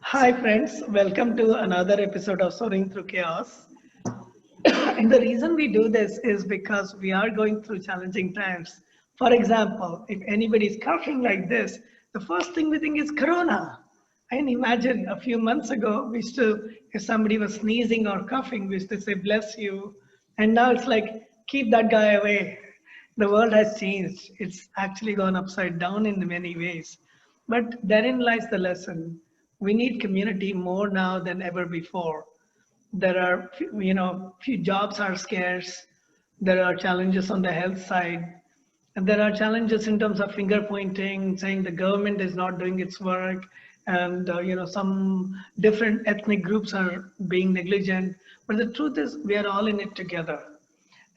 Hi, friends. Welcome to another episode of Soaring Through Chaos. And the reason we do this is because we are going through challenging times. For example, if anybody is coughing like this, the first thing we think is Corona. And imagine a few months ago, we used to, if somebody was sneezing or coughing, we used to say, bless you. And now it's like, keep that guy away. The world has changed. It's actually gone upside down in many ways. But therein lies the lesson. We need community more now than ever before. There are, few jobs are scarce. There are challenges on the health side. And there are challenges in terms of finger pointing, saying the government is not doing its work, and some different ethnic groups are being negligent. But the truth is, we are all in it together.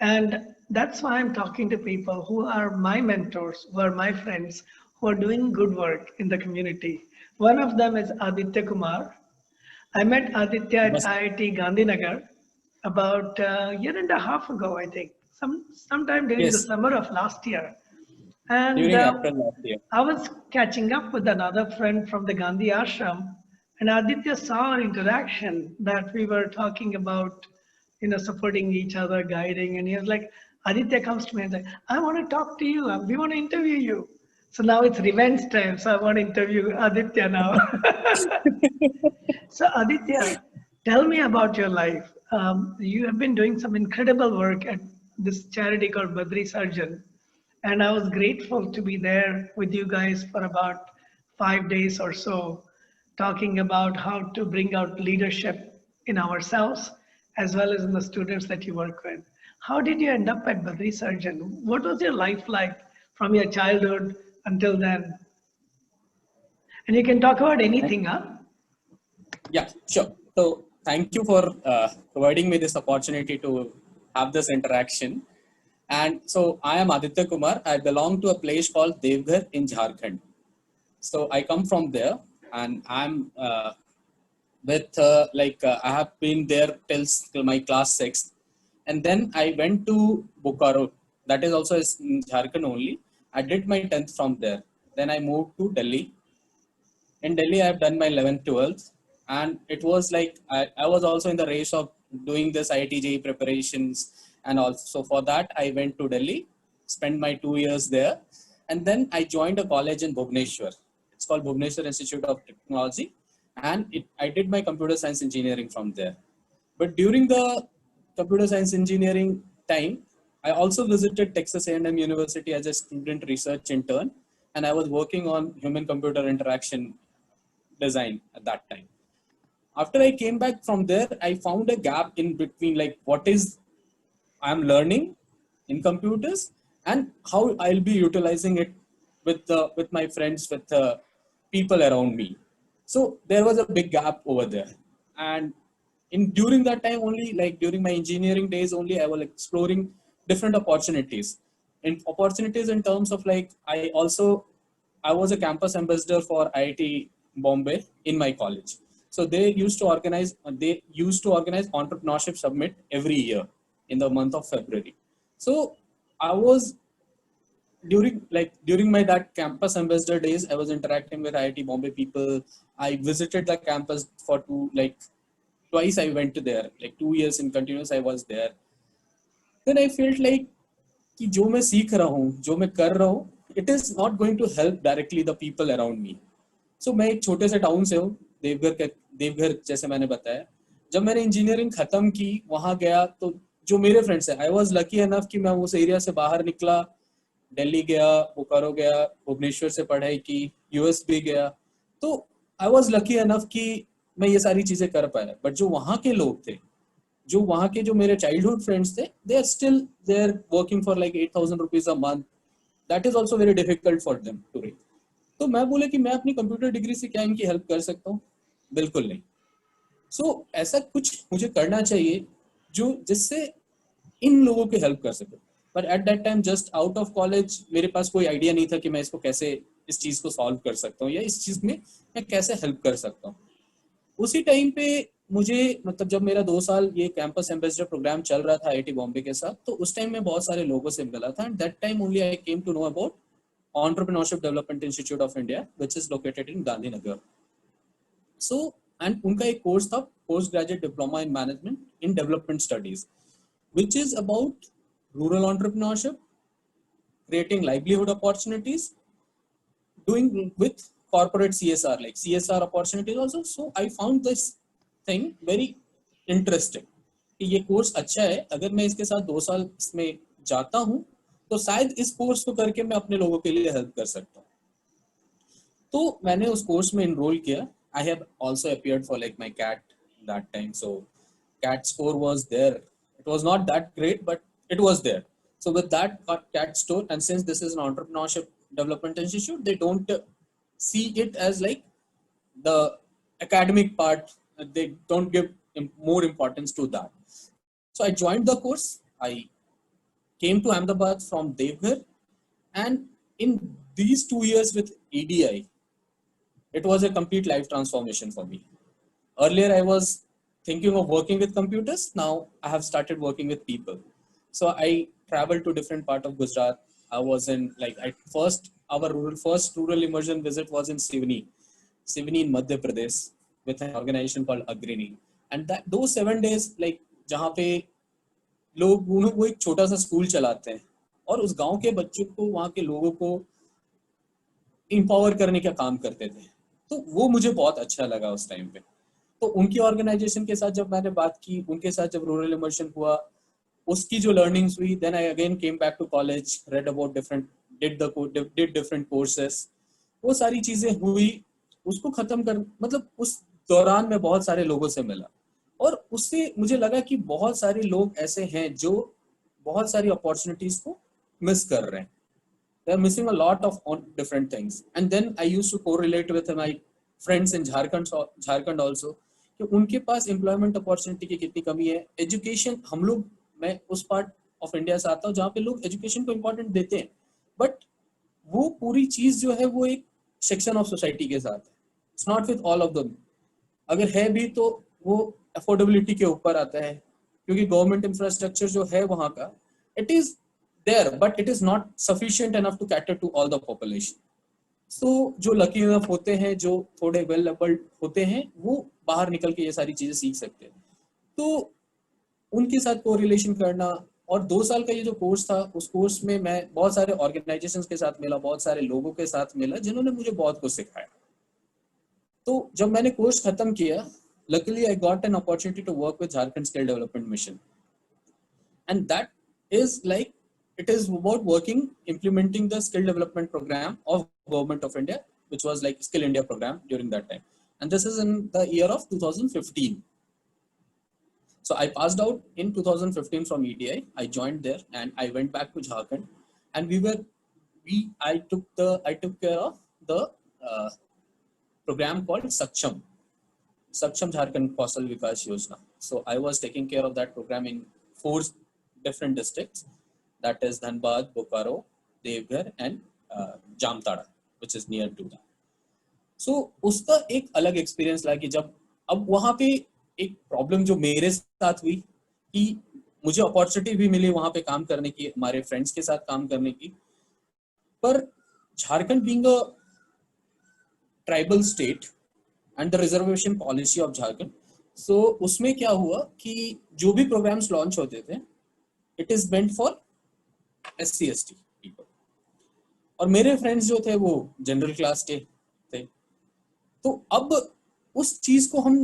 And that's why I'm talking to people who are my mentors, who are my friends, who are doing good work in the community. One of them is Aditya Kumar. I met Aditya at Yes, IIT Gandhinagar about a year and a half ago, I think, sometime during the yes, summer of last year. And during April last year. I was catching up with another friend from the Gandhi ashram, and Aditya saw our interaction that we were talking about, supporting each other, guiding. And he was like, Aditya comes to me and said, I want to talk to you. We want to interview you. So now it's revenge time. So I want to interview Aditya now. So Aditya, tell me about your life. You have been doing some incredible work at this charity called Badri Sarjan, and I was grateful to be there with you guys for about 5 days or so, talking about how to bring out leadership in ourselves as well as in the students that you work with. How did you end up at Badri Sarjan? What was your life like from your childhood until then? And you can talk about Thank- anything, huh? Yeah, sure. So thank you for providing me this opportunity to have this interaction. And so I am Aditya Kumar. I belong to a place called Devghar in Jharkhand. So I come from there, and I'm with I have been there till my class 6th, and then I went to Bokaro. That is also in Jharkhand only. I did my 10th from there. Then I moved to Delhi. In Delhi, I've done my 11th, 12th, and it was like I was also in the race of doing this IIT preparations, and also for that I went to Delhi, spent my 2 years there, and then I joined a college in Bhubaneswar. It's called Bhubaneswar Institute of Technology, and I did my computer science engineering from there. But during the computer science engineering time, I also visited Texas A&M University as a student research intern, and I was working on human-computer interaction design at that time. After I came back from there, I found a gap in between, like what is I'm learning in computers and how I'll be utilizing it with my friends, with people around me. So there was a big gap over there, and in during that time only, like during my engineering days only, I was exploring different opportunities. In opportunities in terms of like I was a campus ambassador for IIT Bombay in my college. So they used to organize entrepreneurship summit every year in the month of February. So I was during my that campus ambassador days, I was interacting with IIT Bombay people. I visited the campus for twice I went to there, like 2 years in continuous I was there. Then I felt like कि जो मैं सीख रहा हूँ, जो मैं कर रहा हूँ, it is not going to help directly the people around me. So मैं एक छोटे से टाउन से हूँ, देवघर जैसे मैंने बताया. जब मैंने इंजीनियरिंग खत्म की, वहां गया तो जो मेरे फ्रेंड्स हैं, आई वॉज लकी अनफ कि मैं उस एरिया से बाहर निकला, दिल्ली गया, बोकारो गया, भुवनेश्वर से पढ़ाई की, यूएस भी गया. तो आई वॉज लकी अनफ कि मैं ये सारी चीजें कर पाया. बट जो वहां के लोग थे, जो वहां के जो मेरे चाइल्डहुड फ्रेंड्स थे, they are still they are working for like 8,000 rupees a month. That is also very difficult for them to reach. तो मैं बोले कि मैं अपनी कंप्यूटर डिग्री से क्या इनकी हेल्प कर सकता हूँ? बिल्कुल नहीं. सो ऐसा कुछ मुझे करना चाहिए जो जिससे इन लोगों की हेल्प कर सके. But at that time just out of college मेरे पास कोई आइडिया नहीं था कि मैं इसको कैसे इस चीज को सॉल्व कर सकता हूँ या इस चीज में मैं कैसे हेल्प कर सकता हूँ. उसी टाइम पे मुझे मतलब जब मेरा 2 साल ये कैंपस एम्बेसडर प्रोग्राम चल रहा था आईआईटी बॉम्बे के साथ, तो उस टाइम में बहुत सारे लोगों से मिला था. And that time only I came to know about Entrepreneurship Development Institute of India, which is located in Gandhinagar. So and उनका एक कोर्स था post graduate diploma in management in development studies, which is about rural entrepreneurship, creating livelihood opportunities, doing with corporate CSR, like CSR opportunities also. So I found this thing very interesting कि ये course अच्छा है, अगर मैं इसके साथ 2 साल इसमें जाता हूँ तो शायद इस कोर्स को करके मैं अपने लोगों के लिए हेल्प कर सकता हूँ. तो मैंने उस कोर्स में इनरोल किया. I have also appeared for like my CAT that time, so CAT score was there. It was not that great, but it was there. So with that CAT score, and since this is an entrepreneurship development institute, they don't see it as like the academic part. They don't give more importance to that. So I joined the course. I came to Ahmedabad from Devghar, and in these 2 years with EDI, it was a complete life transformation for me. Earlier, I was thinking of working with computers. Now I have started working with people. So I traveled to different part of Gujarat. I was in like our first rural immersion visit was in Sivni in Madhya Pradesh with an organization called Agrini. And that those 7 days, like जहाँ पे लोग वो एक छोटा सा school चलाते हैं और उस गांव के बच्चों को, वहाँ के लोगों को इंपावर करने का काम करते थे. तो वो मुझे बहुत अच्छा लगा उस टाइम पे. तो उनकी ऑर्गेनाइजेशन के साथ जब मैंने बात की, उनके साथ जब रूरल इमर्शन हुआ, उसकी जो लर्निंग्स हुई, then I again came back to college, read about different, did different courses. वो सारी चीजें हुई. उसको खत्म कर मतलब उस दौरान मैं बहुत सारे लोगों से मिला और उससे मुझे लगा कि बहुत सारे लोग ऐसे हैं जो बहुत सारी अपॉर्चुनिटीज को मिस कर रहे हैं. They are missing a lot of different things. And then I used to correlate with my friends in Jharkhand also कि उनके पास employment opportunity की कितनी कमी है. Education, हम लोग, मैं उस part of India से आता हूँ जहाँ पे लोग education को important देते हैं, but वो पूरी चीज जो है वो एक section of society के साथ है. It's not with all of them. अगर है भी तो वो affordability के ऊपर आता है क्योंकि government infrastructure जो है वहाँ का, it is there, but it is not sufficient enough to cater to all the population. So जो lucky enough होते हैं, जो थोड़े well able होते हैं, वो बाहर निकल के ये सारी चीजें सीख सकते हैं. तो उनके साथ कोरिलेशन करना, और 2 साल का ये जो कोर्स था, उस कोर्स में मैं बहुत सारे ऑर्गेनाइजेशंस के साथ मिला, बहुत सारे लोगों के साथ मिला जिन्होंने मुझे बहुत कुछ सिखाया. तो जब मैंने कोर्स खत्म किया, luckily I got an opportunity to work with Jharkhand Skill Development Mission, and that is like, it is about implementing the skill development program of Government of India, which was like Skill India program during that time. And this is in the year of 2015. So I passed out in 2015 from EDI. I joined there and I went back to Jharkhand, and I took care of the program called Saksham Jharkhand Kausal Vikas Yojana. So I was taking care of that program in 4 different districts. That is Dhanbad, Bokaro, Devghar and Jamtara, which is near to that. So उसका एक अलग experience लगा कि जब अब वहाँ पे एक प्रॉब्लम जो मेरे साथ हुई कि मुझे अपॉर्चुनिटी भी मिली वहाँ पे काम करने की, हमारे फ्रेंड्स के साथ काम करने की, पर Jharkhand being a tribal state and the reservation policy of Jharkhand, so उसमें क्या हुआ कि जो भी प्रोग्राम्स लॉन्च होते थे, it is meant for SC/ST people. और मेरे फ्रेंड्स जो थे वो जनरल क्लास के थे. तो अब उस चीज को हम,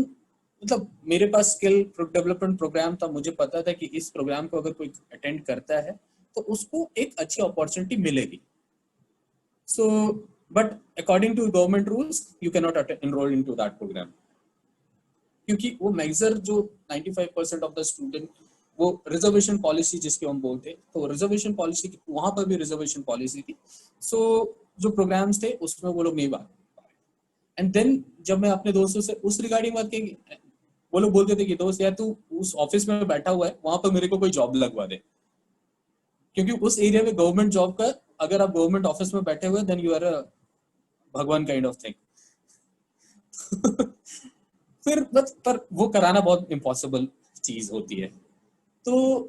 मतलब मेरे पास स्किल डेवलपमेंट प्रोग्राम था, मुझे पता था कि इस प्रोग्राम को अगर कोई अटेंड करता है तो उसको एक अच्छी अपॉर्चुनिटी मिलेगी. So but according to government rules you can not enrol into that program, क्योंकि वो मेजर जो 95% ऑफ द स्टूडेंट, वो रिजर्वेशन पॉलिसी जिसके हम बोलते, तो रिजर्वेशन पॉलिसी वहां पर भी रिजर्वेशन पॉलिसी थी. सो जो प्रोग्राम्स थे उसमें वो लोग नहीं बात. एंड देन जब मैं अपने दोस्तों से उस रिगार्डिंग बात की, वो लोग बोलते थे कि दोस्त यार तू उस ऑफिस में बैठा हुआ है, वहां पर मेरे को कोई जॉब लगवा दे, क्योंकि उस एरिया में गवर्नमेंट जॉब का, अगर आप गवर्नमेंट ऑफिस में बैठे हुए देन यू आर अ भगवान काइंड ऑफ थिंग. फिर पर वो कराना बहुत इम्पॉसिबल चीज होती है. तो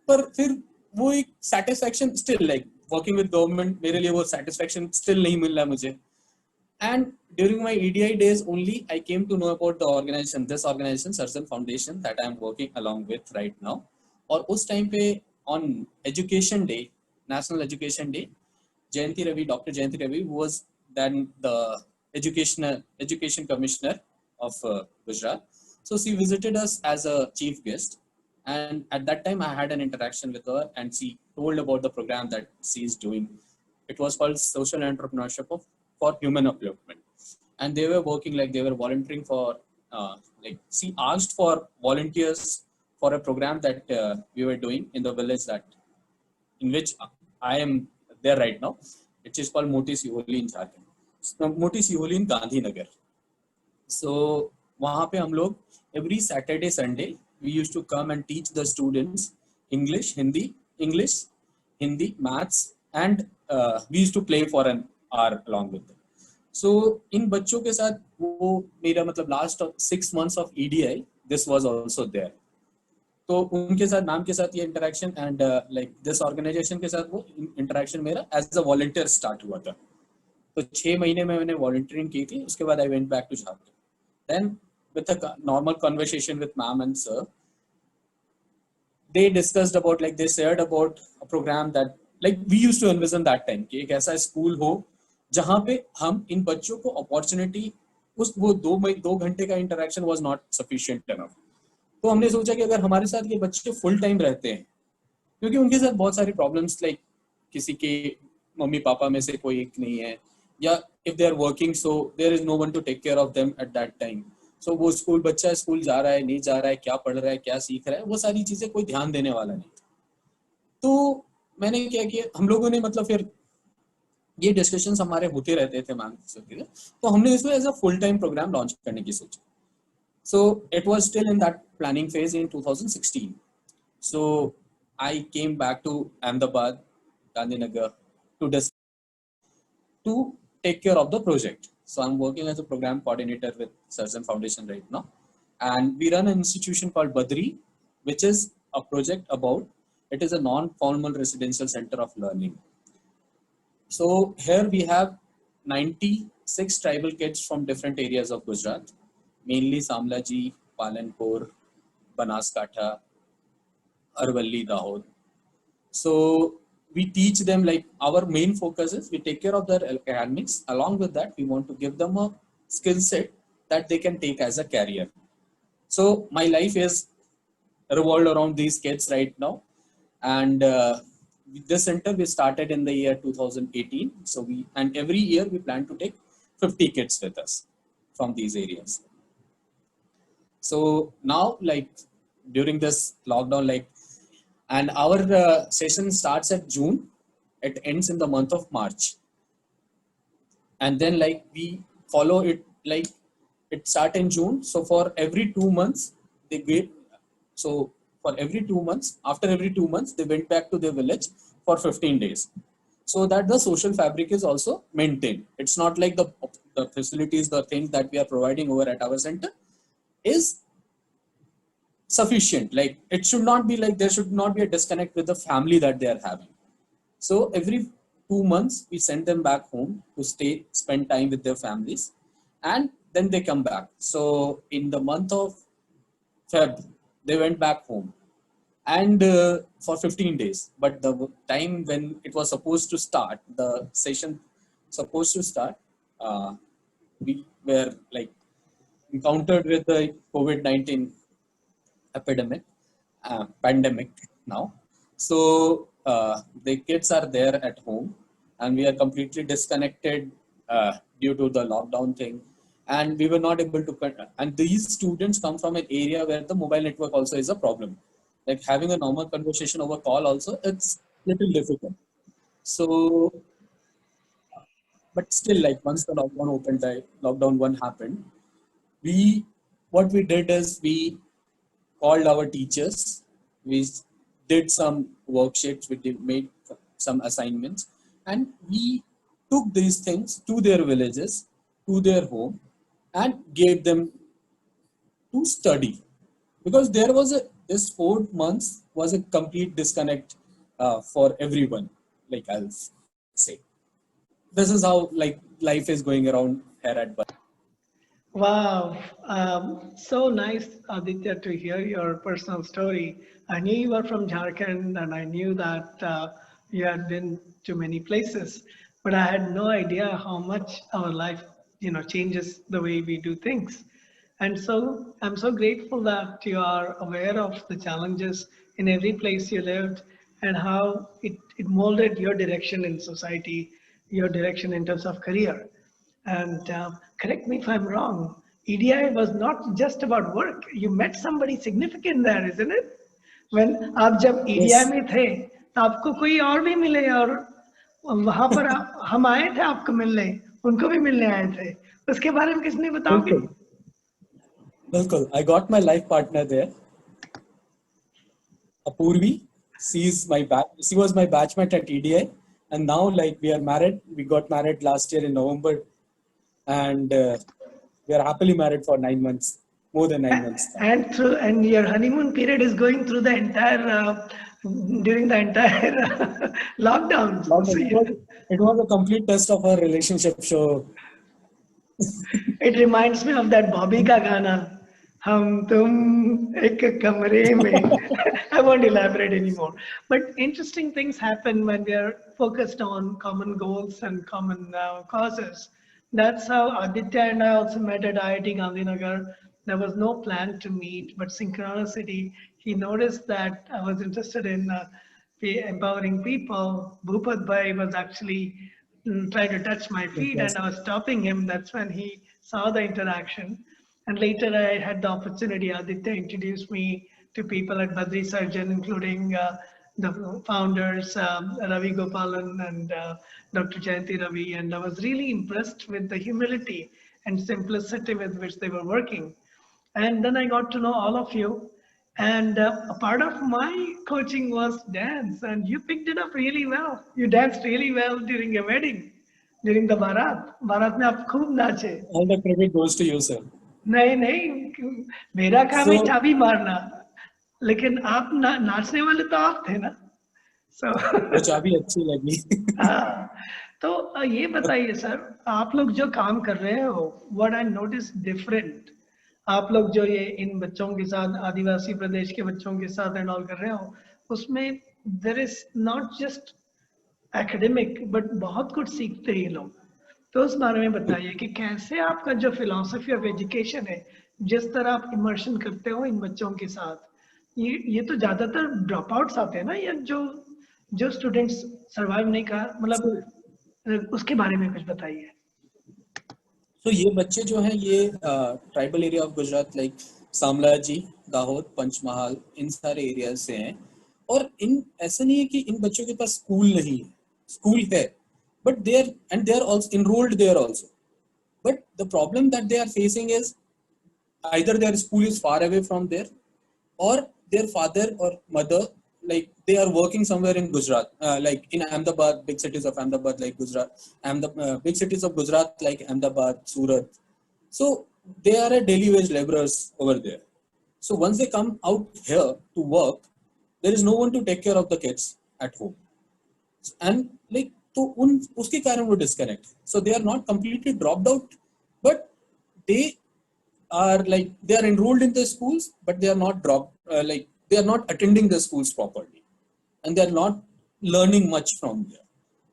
पर फिर वो एक satisfaction still, like working with government, मेरे लिए वो सेटिस्फैक्शन स्टिल नहीं मिल रहा मुझे. And during my EDI days only, I came to know about the organization, this organization, Sarjan Foundation, that I'm working along with right now. और उस time पे on Education Day, National Education Day, Jayanti Ravi, Dr. Jayanti Ravi, who was then the Education Commissioner of Gujarat. So she visited us as a chief guest. And at that time, I had an interaction with her and she told about the program that she is doing. It was called Social Entrepreneurship for Human Upliftment. And they were working like they were volunteering for, like she asked for volunteers for a program that we were doing in the village that in which I am there right now, which is called Moti Siholi in Jharkhand. So, Moti Siholi in Gandhinagar. So वहाँ पे हम लोग every Saturday, Sunday, we used to come and teach the students English, Hindi, maths, and we used to play for an hour along with them. So इन बच्चों के साथ वो मेरा मतलब last 6 months of EDI, this was also there. तो उनके साथ ma'am के साथ ये interaction and like this organisation के साथ वो इंटरेक्शन मेरा एज अ वॉलंटियर स्टार्ट हुआ था. तो 6 महीने में मैंने वॉलंटियरिंग की थी. उसके बाद I went back to Jharkhand. Then with a normal conversation with ma'am and sir, they discussed about like they shared about a program that like we used to envision that time कि एक ऐसा school हो जहाँ पे हम इन बच्चों को opportunity उस वो 2 घंटे का interaction was not sufficient enough. तो हमने सोचा कि अगर हमारे साथ ये बच्चे फुल टाइम रहते हैं क्योंकि उनके साथ बहुत सारी प्रॉब्लम्स लाइक किसी के मम्मी पापा में से कोई एक नहीं है या if they are working so there is no one to take care of them at that time. So वो बच्चा स्कूल जा रहा है नहीं जा रहा है, क्या पढ़ रहा है, क्या सीख रहा है, वो सारी चीजें कोई ध्यान देने वाला नहीं. तो मैंने क्या किया, हम लोगों ने मतलब फिर ये डिस्कशंस हमारे होते रहते थे मैम के, तो हमने इसको as a full time program launch करने की सोची. So it was still in that planning phase in 2016. So I came back to Ahmedabad, Gandhinagar to take care of the project. So I'm working as a program coordinator with Sarjan Foundation right now. And we run an institution called Badri, which is a project about, it is a non-formal residential center of learning. So here we have 96 tribal kids from different areas of Gujarat. Mainly Samlaji, Palanpur, Banaskantha, Arvalli, Dahod. So we teach them like our main focus is we take care of their academics. Along with that, we want to give them a skill set that they can take as a career. So my life is revolved around these kids right now. And this center we started in the year 2018. So and every year we plan to take 50 kids with us from these areas. So now, like during this lockdown, like, and our session starts at June, it ends in the month of March. And then like we follow it, like it starts in June. So for every 2 months, they get, so for every 2 months, after every 2 months, they went back to their village for 15 days. So that the social fabric is also maintained. It's not like the facilities, the things that we are providing over at our center is sufficient. Like it should not be like there should not be a disconnect with the family that they are having. So every 2 months we send them back home to spend time with their families, and then they come back. So in the month of Feb, they went back home and for 15 days. But the time when it was supposed to start, the session supposed to start, we were like encountered with the COVID-19 pandemic now. So the kids are there at home and we are completely disconnected due to the lockdown thing. And we were not able to, and these students come from an area where the mobile network also is a problem. Like having a normal conversation over call also, it's little difficult. So, but still like once the lockdown one happened, what we did is we called our teachers, we did some worksheets, we made some assignments, and we took these things to their villages, to their home, and gave them to study. Because there was this 4 months was a complete disconnect for everyone, like I'll say. This is how like life is going around here at Bharat. Wow, so nice, Aditya, to hear your personal story. I knew you were from Jharkhand, and I knew that you had been to many places, but I had no idea how much our life, changes the way we do things. And so I'm so grateful that you are aware of the challenges in every place you lived and how it molded your direction in society, your direction in terms of career. And correct me if I'm wrong, EDI was not just about work. You met somebody significant there, isn't it? When आप जब EDI Yes, में थे, तो आपको कोई और भी मिले और वहां पर हम आए थे आपको मिलने, उनको भी मिलने आए थे. उसके बारे में किसने बताओगे? बिल्कुल, बिल्कुल. I got my life partner there, Apurvi. She was my batchmate at EDI, and now like we are married. We got married last year in November, and we are happily married for 9 months, more than 9 months now. And your honeymoon period is going through the entire during the entire lockdown. So It was a complete test of our relationship. So it reminds me of that Bobby का गाना हम तुम एक कमरे में. I won't elaborate anymore. But interesting things happen when we are focused on common goals and common causes. That's how Aditya and I also met at IIT Gandhinagar. There was no plan to meet, but synchronicity. He noticed that I was interested in empowering people. Bhupat Bhai was actually trying to touch my feet, and I was stopping him. That's when he saw the interaction. And later I had the opportunity, Aditya introduced me to people at Badri Surgeon, including the founders, Ravi Gopalan and Dr. Jayanti Ravi. And I was really impressed with the humility and simplicity with which they were working. And then I got to know all of you. And a part of my coaching was dance, and you picked it up really well. You danced really well during a wedding, during the Bharat. Bharat में आप खूब नाचे. all the credit goes to you, sir. नहीं नहीं, मेरा काम है So चाबी मारना, लेकिन आप नाचने वाले तो आप थे ना. So वो चाबी अच्छी लगी. हाँ, तो ये बताइए सर, आप लोग जो काम कर रहे हो, व्हाट आई नोटिस डिफरेंट, आप लोग जो ये इन बच्चों के साथ, आदिवासी प्रदेश के बच्चों के साथ एंड ऑल कर रहे हो, उसमें there is not just academic but बहुत कुछ सीखते हैं ये लोग. तो उस बारे में बताइए कि कैसे आपका जो फिलॉसफी ऑफ एजुकेशन है, जिस तरह आप इमर्शन करते हो इन बच्चों के साथ, ये तो ज्यादातर ड्रॉप आउट्स आते हैं ना, या जो जो स्टूडेंट्स सर्वाइव नहीं कर, मतलब उसके बारे में कुछ बताइए. तो ये बच्चे जो हैं ये tribal area of Gujarat like Shamlaji, Dahod, Panchmahal, इन सारे एरिया से हैं. और इन ऐसा नहीं है कि इन बच्चों के पास स्कूल नहीं है, स्कूल है, but they are also enrolled there also. But the problem that they are facing is either their school is far away from there, or their father or mother, like they are working somewhere in Gujarat, like in Ahmedabad, big cities of Ahmedabad like Gujarat, big cities of Gujarat like Ahmedabad, Surat. So they are a daily wage laborers over there. So once they come out here to work, there is no one to take care of the kids at home. And like तो उसके कारण वो disconnect. So they are not completely dropped out, but they are enrolled in the schools, but they are not they are not attending the schools properly, and they are not learning much from there.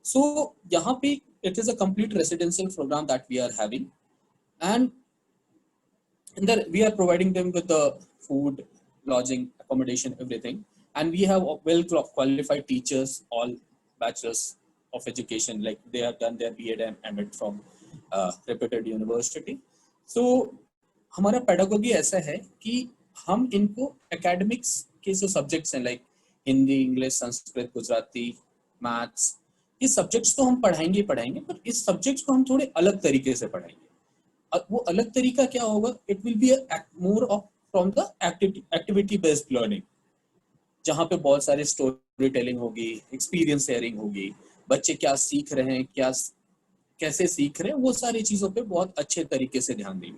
So यहाँ पे it is a complete residential program that we are having, and we are providing them with the food, lodging, accommodation, everything, and we have well qualified teachers, all bachelors of education, like they have done their B.Ed and M.Ed from reputed university. So हमारा pedagogy ऐसा है कि हम इनको academics के जो subjects हैं like Hindi, English, Sanskrit, Gujarati, maths, ये subjects तो हम पढ़ाएंगे, पर इस subjects को हम थोड़े अलग तरीके से पढ़ाएंगे. वो अलग तरीका क्या होगा? It will be more of from the activity based learning, जहाँ पे बहुत सारे स्टोरी टेलिंग होगी, एक्सपीरियंस शेयरिंग होगी, बच्चे क्या सीख रहे हैं, कैसे सीख रहे हैं, वो सारी चीजों पे बहुत अच्छे तरीके से ध्यान देंगे.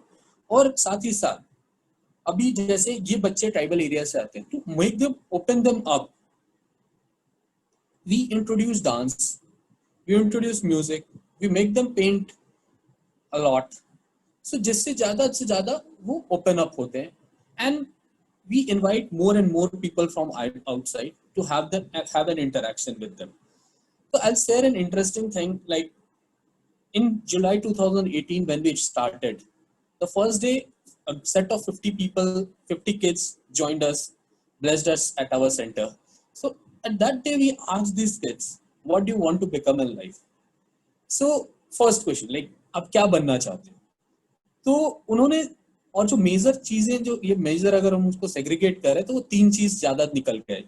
और साथ ही साथ अभी जैसे ये बच्चे ट्राइबल एरिया से आते हैं, तो make them, open them up. We introduce dance, we introduce music, we make them paint a lot. So जिससे ज़्यादा से ज़्यादा वो open up होते हैं, and we invite more and more people from outside to have an interaction with them. So I'll share an interesting thing. Like in July 2018, when we started, the first day, a set of 50 people, 50 kids joined us, blessed us at our center. So at that day, we asked these kids, what do you want to become in life? So first question, like, आप क्या बनना चाहते हो? तो उन्होंने, और जो major चीजें, जो ये मेजर अगर हम उसको सेग्रीगेट करें तो वो 3 चीज ज्यादा निकल के आई.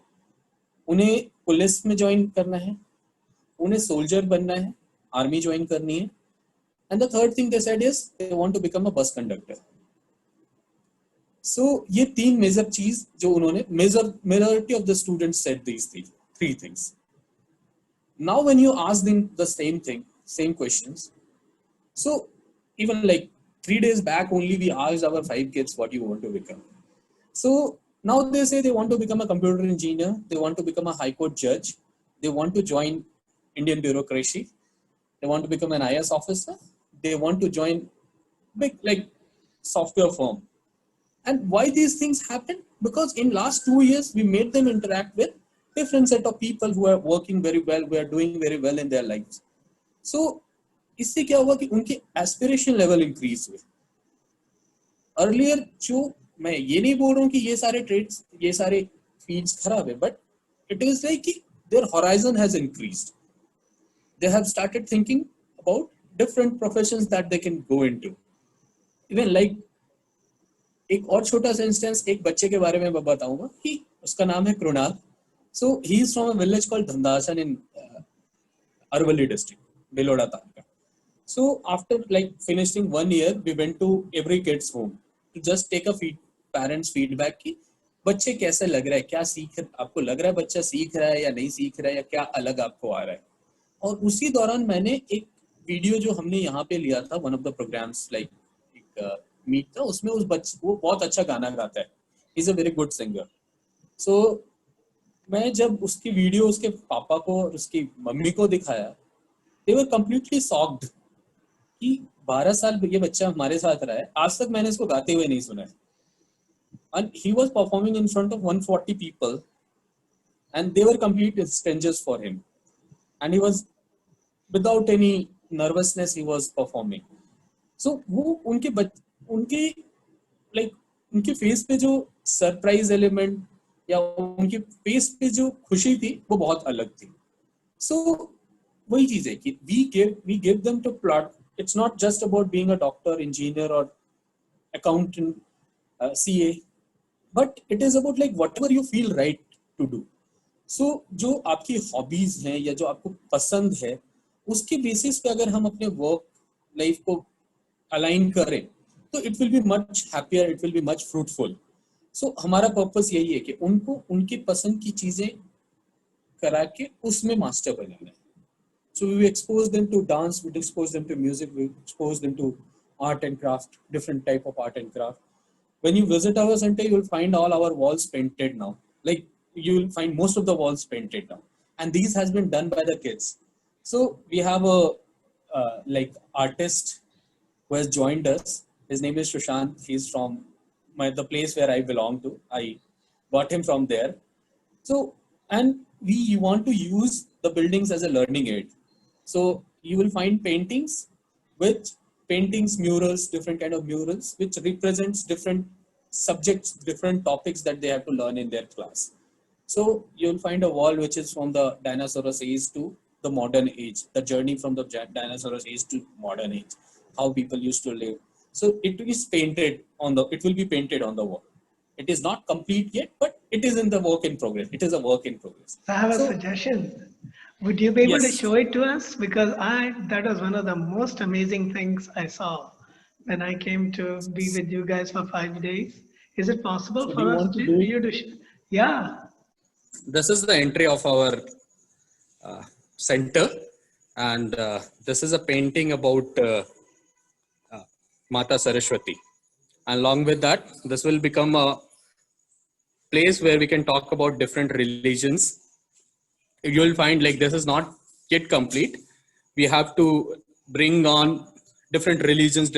उन्हें पुलिस में ज्वाइन करना है, उन्हें सोल्जर बनना है, आर्मी ज्वाइन करनी है, and the third thing they said is they want to become a bus conductor. So ये 3 मेजर चीज जो उन्होंने, majority of the students said these 3 things. Now when you ask them the same thing, same questions, so even like 3 days back only we asked our 5 kids what you want to become. So now they say they want to become a computer engineer, they want to become a high court judge, they want to join Indian bureaucracy, they want to become an IAS officer, they want to join big like software firm. And why these things happen? Because in last 2 years we made them interact with different set of people who are working very well, who are doing very well in their lives. So इससे क्या हुआ कि उनके aspiration level increase हुए. Earlier जो, मैं ये नहीं बोल रहा हूँ कि ये सारे ट्रेड्स, ये सारे फील्ड्स खराब है, बट इट इज लाइक कि their horizon has increased. They have started thinking about different professions that they can go into. Even like एक और छोटा सा इंस्टेंस, एक बच्चे के बारे में मैं बताऊंगा कि उसका नाम है Krunal. So he is from a village called Dhandasan in Aravalli district, Bhiloda taluka. So after like finishing 1 year, we went to every kid's home to just take a parents feedback कि बच्चे कैसे लग रहा है, क्या आपको लग रहा है बच्चा सीख रहा है या नहीं सीख रहा है, या क्या अलग आपको आ रहा है. और उसी दौरान मैंने एक वीडियो जो हमने यहाँ पे लिया था, one of the programs, like एक मीट था, उसमें उस बच्चे, वो बहुत अच्छा गाना गाता है, is a very good singer. So मैं जब उसकी वीडियो उसके पापा को और उसकी मम्मी को दिखाया, दे वर कंप्लीटली शॉक्ड कि 12 साल ये बच्चा हमारे साथ रहा है, आज तक मैंने इसको गाते हुए नहीं सुना है. And he was performing in front of 140 people and they were complete strangers for him, and he was without any nervousness he was performing. So वो उनके like उनके फेस पे जो सरप्राइज एलिमेंट या उनके फेस पे जो खुशी थी वो बहुत अलग थी. So वही चीज है कि we give them to plot. It's not just about being a doctor, engineer or accountant, CA, but it is about like whatever you feel right to do. So जो आपकी हॉबीज हैं या जो आपको पसंद है, उसके बेसिस पे अगर हम अपने वर्क लाइफ को अलाइन करें तो it will be much happier, it will be much fruitful. So हमारा पर्पस यही है कि उनको उनकी पसंद की चीजें करा के उसमें मास्टर बनाना है. So we expose them to dance, we expose them to music, we expose them to art and craft, different type of art and craft. When you visit our center, you will find all our walls painted now. Like you will find most of the walls painted now, and these has been done by the kids. So we have a like artist who has joined us. His name is Sushant. He's from the place where I belong to. I got him from there. So, and we want to use the buildings as a learning aid. So you will find paintings, murals, different kind of murals, which represents different subjects, different topics that they have to learn in their class. So you will find a wall which is from the dinosaurs age to the modern age, the journey from the dinosaurs age to modern age, how people used to live. So it is painted it will be painted on the wall. It is not complete yet, but it is in the work in progress. It is a work in progress. I have a suggestion. Would you be able to Yes. show it to us? Because that was one of the most amazing things I saw when I came to be with you guys for 5 days. Is it possible So do for you us want to to do it? you to yeah. This is the entry of our center, and this is a painting about Mata Saraswati. And along with that, this will become a place where we can talk about different religions. You will find like this is not yet complete. We have to bring on different religions,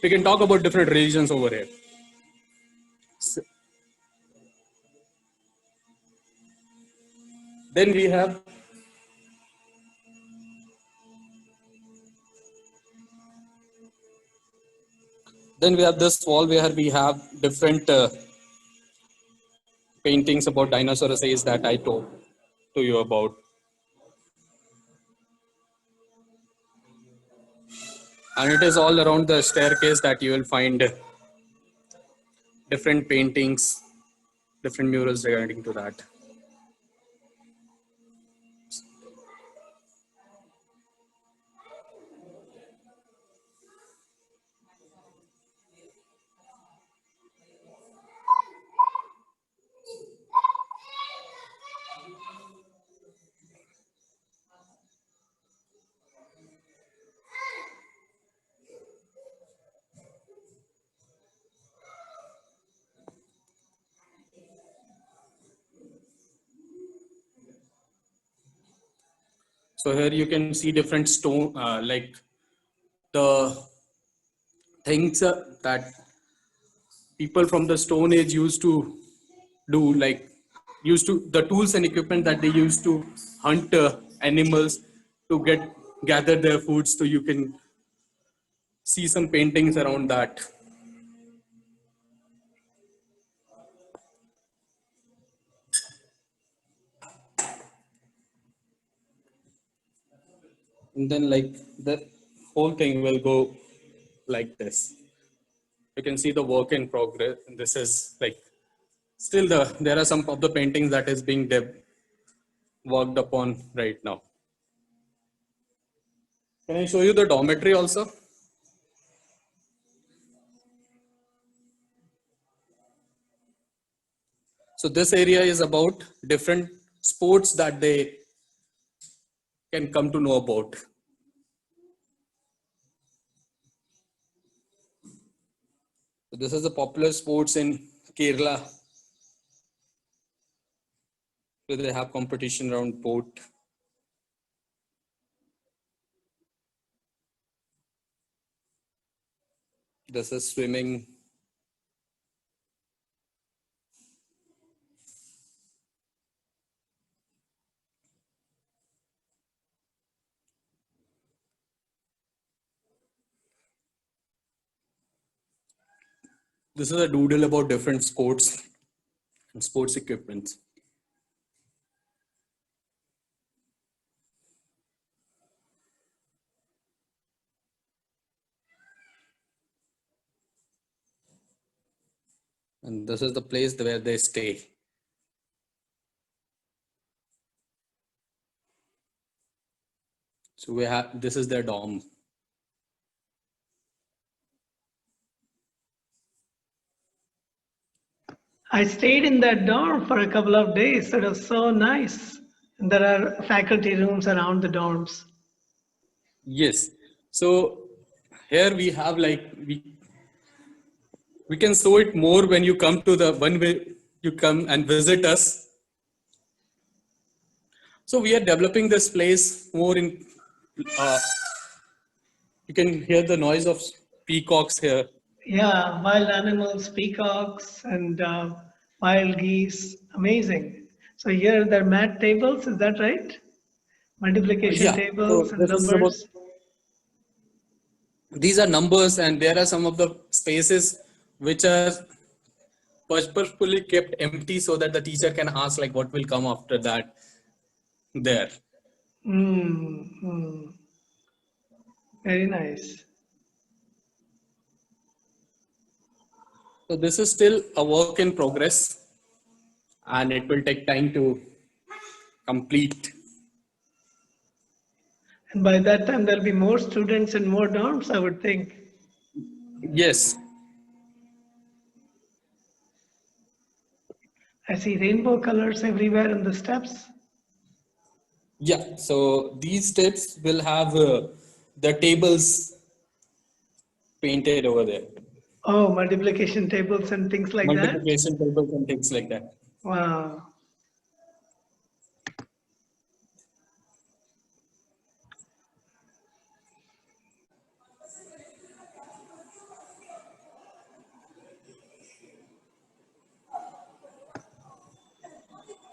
we can talk about different religions over here. So, then we have this wall where we have different paintings about dinosaurs that I told to you about. And it is all around the staircase that you will find different paintings, different murals regarding to that. So here you can see different stone, like the things that people from the Stone Age used to do, like the tools and equipment that they used to hunt animals to gather their foods. So you can see some paintings around that. And then like the whole thing will go like this. You can see the work in progress. This is like still there are some of the paintings that is being worked upon right now. Can I show you the dormitory also? So this area is about different sports that they can come to know about. So this is the popular sports in Kerala, where they have competition around boat. This is swimming. This is a doodle about different sports and sports equipment. And this is the place where they stay. So this is their dorm. I stayed in that dorm for a couple of days. It was so nice. And there are faculty rooms around the dorms. Yes. So here we have like we can show it more when you come to the one way you come and visit us. So we are developing this place more in. You can hear the noise of peacocks here. Yeah, wild animals, peacocks, and wild geese. Amazing. So here there are mat tables, is that right? Multiplication Yeah. tables So and this is about. numbers. These are numbers, and there are some of the spaces which are purposefully kept empty so that the teacher can ask like what will come after that there. Mm, very nice. So this is still a work in progress, and it will take time to complete. And by that time, there'll be more students and more dorms, I would think. Yes. I see rainbow colors everywhere in the steps. Yeah. So these steps will have the tables painted over there. Oh, multiplication tables and things like that. Multiplication tables and things like that. Wow.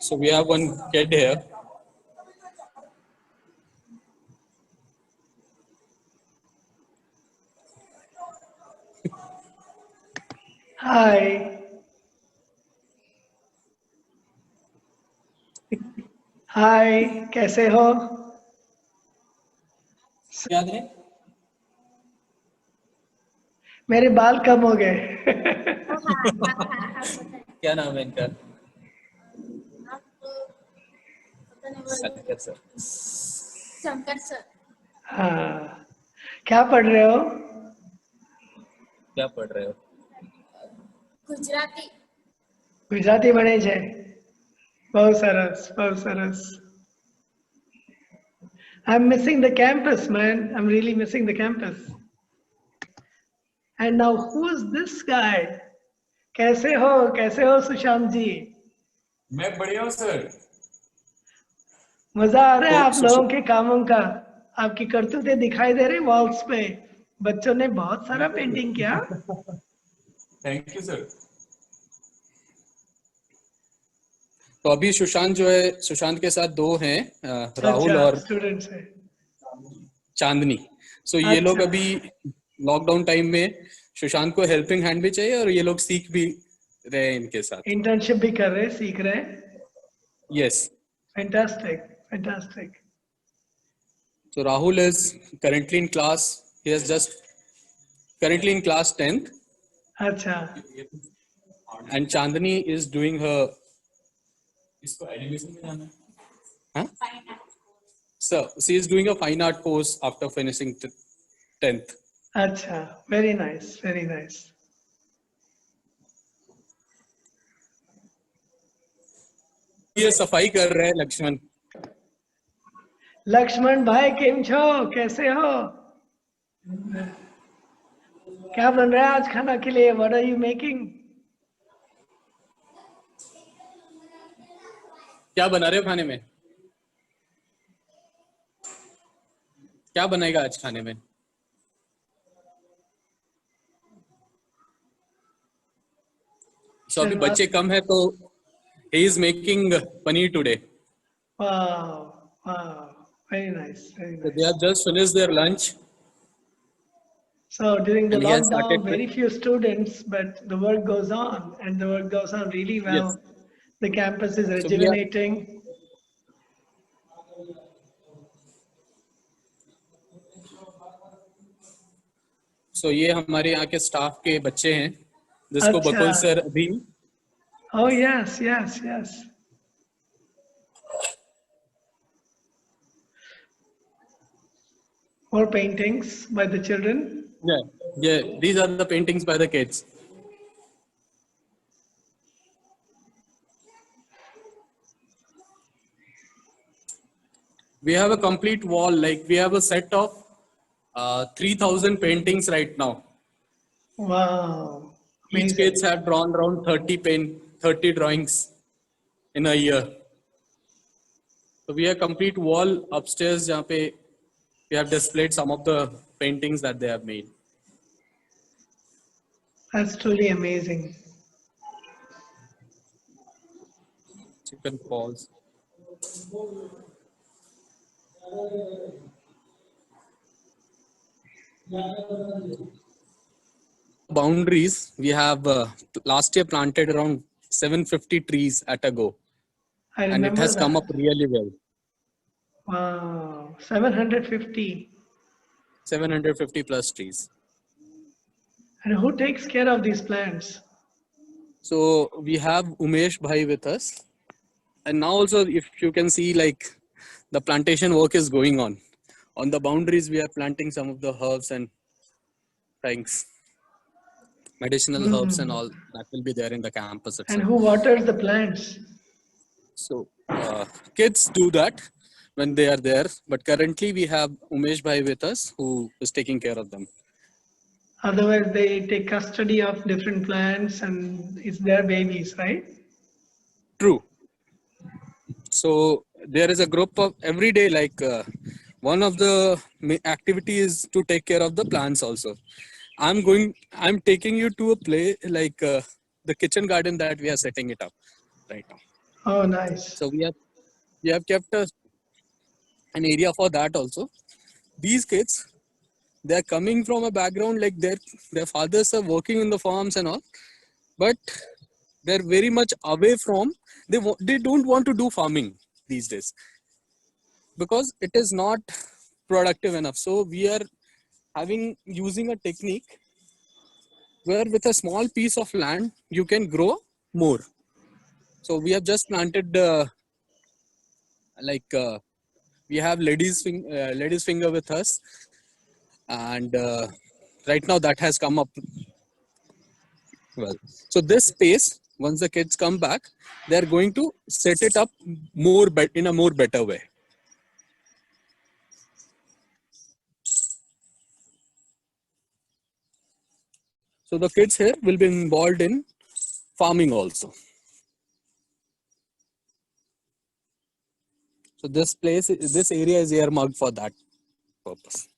So we have one kid here. Hi. हाय, कैसे हो? याद है? मेरे बाल कम हो गए। क्या नाम है इनका? शंकर सर। शंकर सर। हाँ, क्या पढ़ रहे हो? क्या पढ़ रहे हो? गुजराती। ગુજરાતી ભણે છે. બહુ સરસ, બહુ સરસ. I'm missing the campus, man. I'm really missing the campus. And now, who's this guy? कैसे हो सुशांत जी? मैं बढ़िया हूँ सर। मजा आ रहा है तो आप लोगों के कामों का? आपकी करतूतें दिखाई दे रही वॉल्स पे. बच्चों ने बहुत सारा पेंटिंग किया. Thank you sir. तो अभी सुशांत जो है, सुशांत के साथ दो हैं, राहुल अच्छा, और स्टूडेंट्स है. चांदनी. सो ये लोग अच्छा. अभी लॉकडाउन टाइम में सुशांत को हेल्पिंग हैंड भी चाहिए और ये लोग सीख भी रहे हैं इनके साथ. इंटर्नशिप भी कर रहे हैं, सीख रहे हैं. Yes. Fantastic, fantastic. So Rahul is currently in class. He is just currently in class 10th, अच्छा. and Chandani is doing her. इसको एनिमेशन में जाना है? हाँ? So she is doing a fine art course after finishing 10th. अच्छा, very nice, very nice. ये सफाई कर रहे हैं लक्ष्मण. लक्ष्मण भाई केम छो, कैसे हो? क्या बन रहा है आज खाना के लिए? What are you making? क्या बना रहे हो खाने में? क्या बनेगा आज खाने में? So अभी बच्चे कम है तो he is making paneer today. Wow, wow, very nice, very So nice. they have just finished their lunch. So during the And he has lockdown, started very few students, but the work goes on, and the work goes on really well. Yes. The campus is So we are- rejuvenating. So ये हमारे यहाँ के staff के बच्चे हैं जिसको अच्छा. बकुल sir अभी Oh yes, yes, yes. More paintings by the children. yeah these are the paintings by the kids. We have a complete wall, like we have a set of 3,000 paintings right now. Wow. Each Amazing. kids have drawn around 30 drawings in a year. So we have complete wall upstairs जहाँ पे we have displayed some of the paintings that they have made. That's truly amazing. You can pause. Boundaries, we have last year planted around 750 trees at a go, I and remember it has that. come up really well. Wow, 750. 750 plus trees. And who takes care of these plants? So we have Umesh Bhai with us, and now also if you can see, like the plantation work is going on. On the boundaries, we are planting some of the herbs and things, medicinal herbs and all that will be there in the campus And itself. who waters the plants? So kids do that when they are there, but currently we have Umesh Bhai with us who is taking care of them. Otherwise, they take custody of different plants and it's their babies, right? True. So there is a group of every day, like one of the activity is to take care of the plants also. I'm taking you to a play like the kitchen garden that we are setting it up right now. Oh, nice. So we have kept an area for that also. These kids, they're coming from a background like their fathers are working in the farms and all, but they're very much away from, they don't want to do farming these days because it is not productive enough. So we are having using a technique where with a small piece of land you can grow more. So we have just planted like we have ladies finger with us, and right now that has come up well. So this space, once the kids come back, they're going to set it up in a more better way. So the kids here will be involved in farming also. So this area is earmarked for that purpose.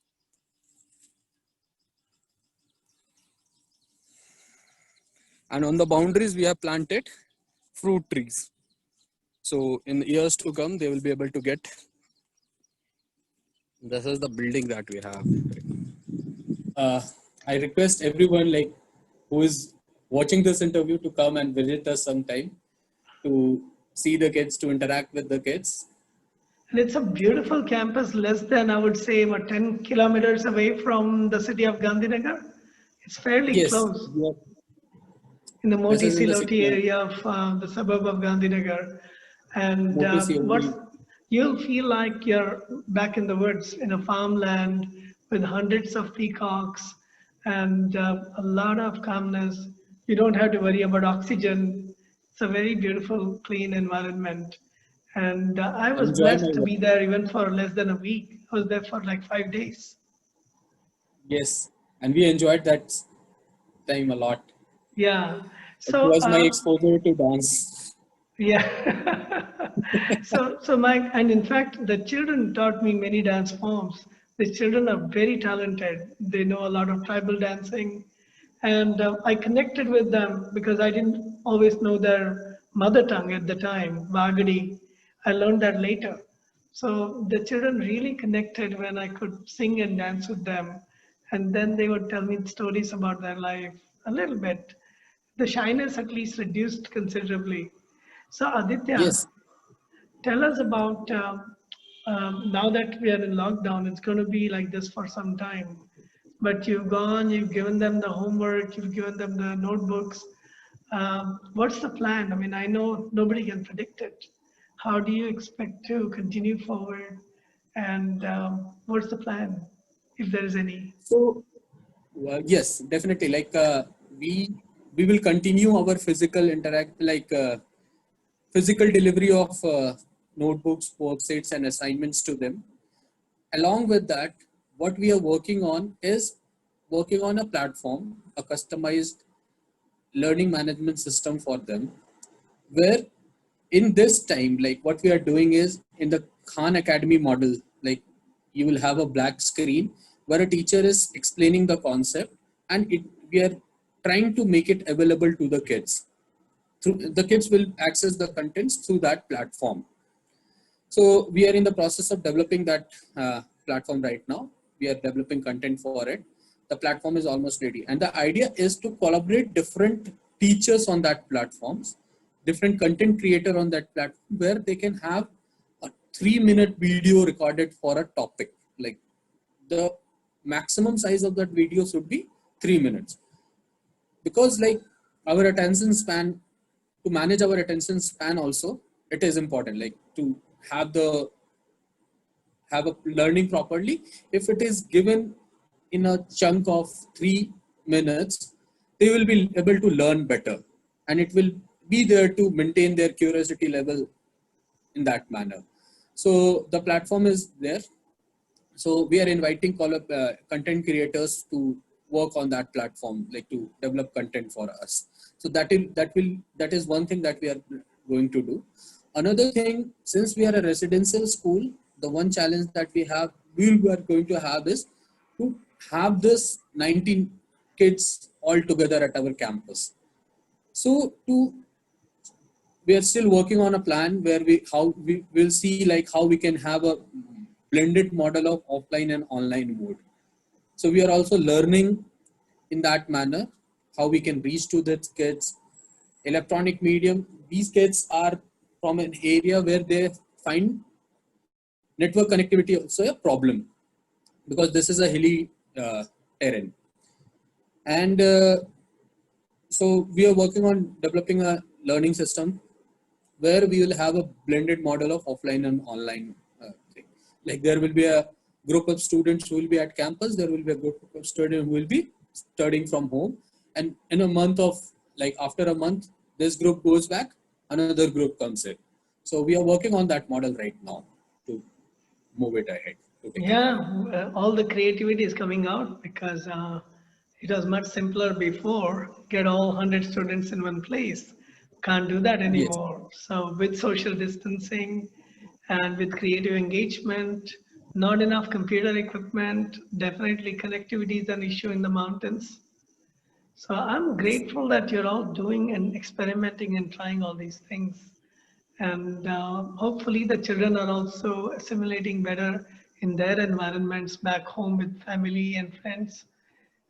And on the boundaries, we have planted fruit trees. So in years to come, they will be able to get. This is the building that we have. I request everyone like who is watching this interview to come and visit us sometime to see the kids, to interact with the kids. And it's a beautiful campus, less than, I would say, what, 10 kilometers away from the city of Gandhinagar. It's fairly Yes, close in the this Moti is in the Siloti city of area of the suburb of Gandhinagar. And Moti what's COD. you'll feel like you're back in the woods in a farmland with hundreds of peacocks and a lot of calmness. You don't have to worry about oxygen. It's a very beautiful, clean environment. And I was Enjoy my blessed to work. be there even for less than a week. I was there for like 5 days. Yes, and we enjoyed that time a lot. Yeah. It So, was my exposure to dance. yeah. So my, and in fact, the children taught me many dance forms. The children are very talented. They know a lot of tribal dancing. And I connected with them because I didn't always know their mother tongue at the time, Bagadi. I learned that later. So the children really connected when I could sing and dance with them. And then they would tell me stories about their life a little bit. The shyness at least reduced considerably. So Aditya, Yes, tell us about now that we are in lockdown, it's going to be like this for some time. But you've gone, you've given them the homework, you've given them the notebooks. What's the plan? I mean, I know nobody can predict it. How do you expect to continue forward? And what's the plan, if there is any? so yes, definitely. Like we will continue our physical physical delivery of notebooks, worksheets, and assignments to them. Along with that, what we are working on is working on a platform, a customized learning management system for them, where in this time, like what we are doing is in the Khan Academy model, like you will have a black screen where a teacher is explaining the concept, and we are trying to make it available to the kids. Through the kids will access the contents through that platform. So we are in the process of developing that platform right now. We are developing content for it. The platform is almost ready, and the idea is to collaborate different teachers on that platforms, different content creator on that platform, where they can have a 3-minute video recorded for a topic. Like the maximum size of that video should be 3 minutes, because like our attention span, to manage our attention span also, it is important like to have the have a learning properly. If it is given in a chunk of 3 minutes, they will be able to learn better, and it will be there to maintain their curiosity level in that manner. So the platform is there. So we are inviting content creators to work on that platform, like to develop content for us. So that is one thing that we are going to do. Another thing, since we are a residential school, the one challenge that we are going to have is to have this 19 kids all together at our campus. So to we are still working on a plan where we will see like how we can have a blended model of offline and online mode. So we are also learning in that manner how we can reach to the kids. Electronic medium, these kids are from an area where they find network connectivity also a problem because this is a hilly terrain. And so we are working on developing a learning system where we will have a blended model of offline and online thing. Like there will be a group of students who will be at campus, there will be a group of students who will be studying from home. And in a month of, like after a month, this group goes back, another group comes in. So we are working on that model right now to move it ahead. Yeah, all the creativity is coming out because it was much simpler before. Get all 100 students in one place. Can't do that Yes, anymore. So with social distancing and with creative engagement, not enough computer equipment, definitely connectivity is an issue in the mountains. So I'm grateful that you're all doing and experimenting and trying all these things. And hopefully the children are also assimilating better in their environments back home with family and friends.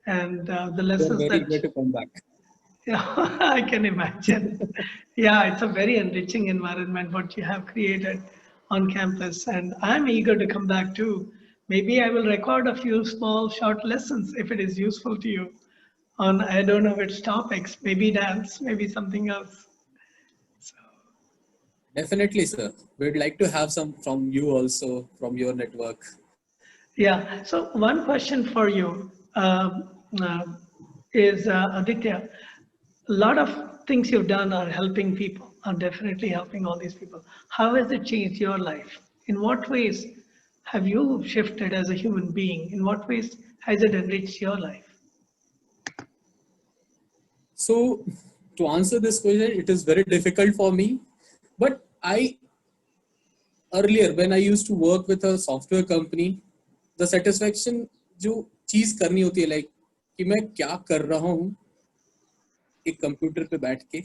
And the we are lessons very that, eager to come back. yeah, I can imagine. Yeah, it's a very enriching environment what you have created on campus. And I'm eager to come back too. Maybe I will record a few small short lessons if it is useful to you on, I don't know which topics, maybe dance, maybe something else. So, Definitely, sir. We'd like to have some from you also, from your network. yeah, so one question for you uh, is Aditya, a lot of things you've done are helping people, are definitely helping all these people. How has it changed your life? In what ways have you shifted as a human being? In what ways has it enriched your life? So, to answer this question, it is very difficult for me. But I earlier, when I used to work with a software company, the satisfaction जो चीज करनी होती है like कि मैं क्या कर रहा हूँ एक कंप्यूटर पे बैठ के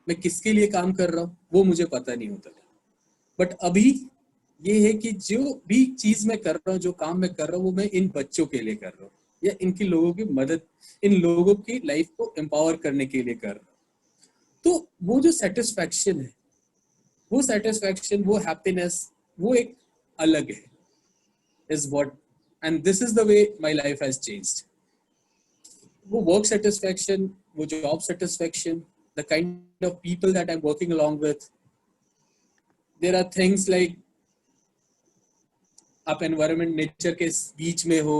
मैं किसके लिए काम कर रहा हूँ वो मुझे पता नहीं होता था बट अभी ये है कि जो भी चीज मैं कर रहा हूँ जो काम मैं कर रहा हूँ वो मैं इन बच्चों के लिए कर रहा हूँ या इनकी लोगों की मदद इन लोगों की लाइफ को एम्पावर करने के लिए कर रहा हूँ तो वो जो सेटिस्फैक्शन है वो सेटिस्फैक्शन वो हैप्पीनेस वो एक अलग है is what and this is the way my life has changed वो work satisfaction वो job satisfaction the kind of people that I'm working along with there are things like आप environment nature के बीच में हो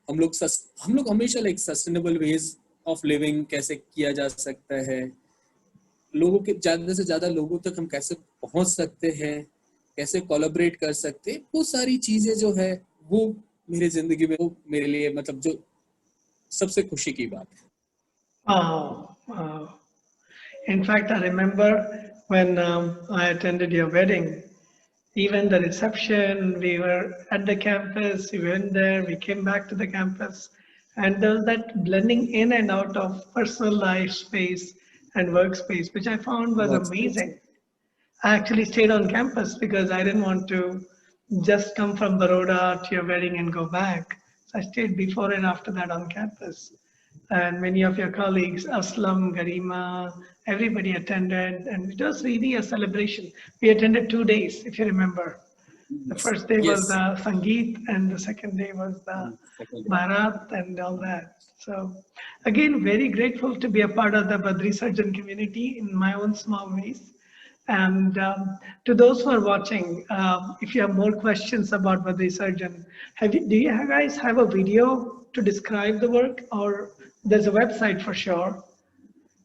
हम लोग हमेशा like sustainable ways of living कैसे किया जा सकता है लोगों के ज़्यादा से ज़्यादा लोगों तक हम कैसे पहुंच सकते हैं कैसे कोलैबोरेट कर सकते हैं वो सारी चीजें जो है वो मेरी जिंदगी में वो मेरे लिए मतलब जो सबसे खुशी की बात है Oh, wow. In fact, I remember when I attended your wedding, even the reception, we were at the campus, we went there, we came back to the campus, and there was that blending in and out of personal life space and workspace, which I found was workspace. amazing. I actually stayed on campus because I didn't want to just come from Baroda to your wedding and go back. So I stayed before and after that on campus. And many of your colleagues, Aslam, Garima, everybody attended. And it was really a celebration. We attended 2 days, if you remember. The first day was Yes. the Sangeet, and the second day was the Second. Bharat and all that. So, again, very grateful to be a part of the Badri Surgeon community in my own small ways. And to those who are watching, if you have more questions about Badri Surgeon, do you guys have a video to describe the work, or there's a website for sure,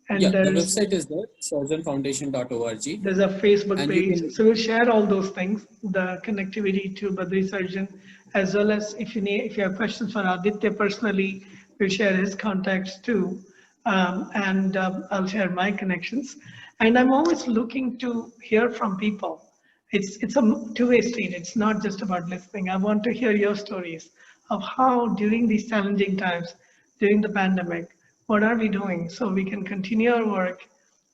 and Yeah, the website is there, surgeonfoundation.org. there's a Facebook And you page. can, So we'll share all those things, the connectivity to Badri Surgeon, as well as if you have questions for Aditya personally, we'll share his contacts too. And I'll share my connections. And I'm always looking to hear from people. It's a two-way street. It's not just about listening. I want to hear your stories of how during these challenging times, during the pandemic, what are we doing so we can continue our work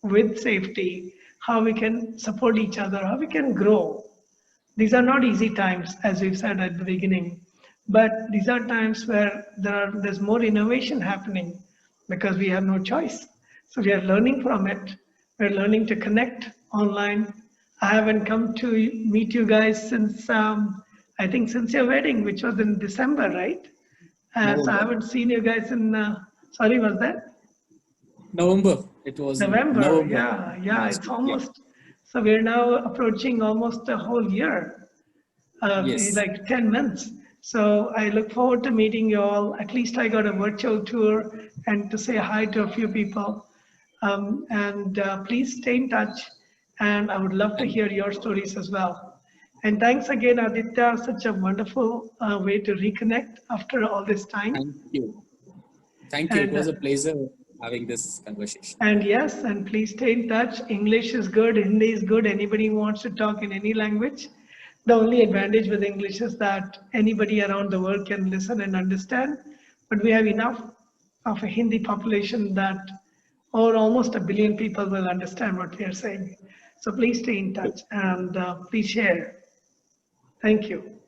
with safety, how we can support each other, how we can grow. These are not easy times, as we've said at the beginning, but these are times where there's more innovation happening because we have no choice. So we are learning from it. We're learning to connect online. I haven't come to meet you guys since, I think since your wedding, which was in December, right? So I haven't seen you guys in, sorry, was that? November. It was in November, November. yeah, last it's year. Yeah. almost, so we're now approaching almost a whole year, Yes. like 10 months. So I look forward to meeting you all. At least I got a virtual tour and to say hi to a few people. And please stay in touch. And I would love to Thank, hear your stories as well. And thanks again, Aditya, such a wonderful way to reconnect after all this time. thank you. Thank you. It And was a pleasure having this conversation. And yes, and please stay in touch. English is good, Hindi is good. Anybody who wants to talk in any language. The only advantage with English is that anybody around the world can listen and understand. But we have enough of a Hindi population that, or almost 1 billion people will understand what we are saying. So please stay in touch and please share. Thank you.